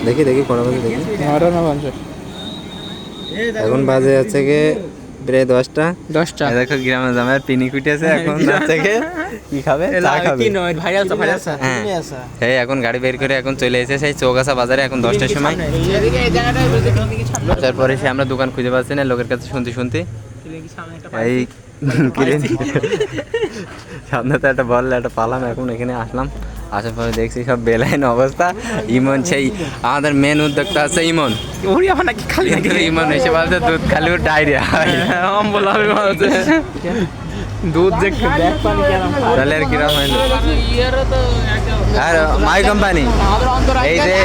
দেখি দেখি কটা বাজে দেখি। এখন বাজে হচ্ছে কি প্রায় 10টা। দেখো গ্রামে জামাইয়ের পিনি কুটেছে। এখন থেকে কি খাবে? চা খাবে। হ্যাঁ এখন গাড়ি বের করে এখন চলে এসেছে সেই চৌগাছা বাজারে এখন 10টার সময়। তারপরে সে আমরা দোকান খুঁজে পাচ্ছি না, লোকের কাছে শুনতে এই সামনে তো একটা বল একটা পালাম, এখন এখানে আসলাম। আসার পরে দেখছি সব বেলাইন অবস্থা। ইমন সেই আমাদের মেন উদ্যোক্তা আছে ইমন। ইমন এসে বলছে দুধ খালি ওর ডায়রিয়া দুধ যে তাহলে আর কিরম হইলো। আর মাই কোম্পানি এই যে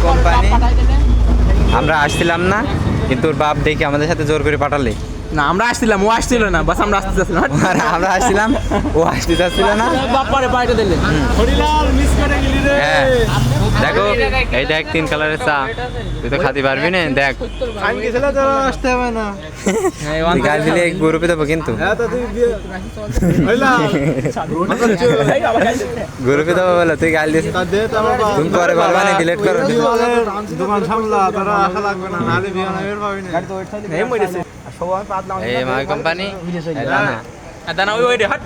কোম্পানি আমরা আসছিলাম না, কিন্তু ওর বাপ দেখি আমাদের সাথে জোর করে পাঠালে না। আমরা আসছিলাম, ও আসছিল না, বাস আমরা আসতে চাচ্ছিলাম। আমরা আসছিলাম, ও আসতে চাচ্ছিল না। বাপারে পাইটা দিলে হ্যাঁ দেখো এই দেখ 3 কালারের চা, তুই তো খাতে পারবি না। দেখ আসতে হবে না, গাল দিলে গ্রুপে দেবো, কিন্তু গ্রুপে দেবো বলে তুই গাল দিস। তুমি পরে বলবা না, ডিলিট করো। দোকান সামলা তারা আশা লাগবে না, নালে বিয়ানা বের পাবি না। এই মইছে সবাই পাতলা এই মাই কোম্পানি দানা ওই রে হট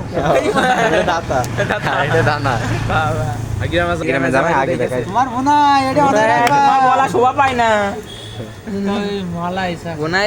দাতা এটা দানা গ্রামে যাবে আগে দেখাই তোমার বোনা এটা বলা শোভা পায় না। ওই মালা আইসা বোনা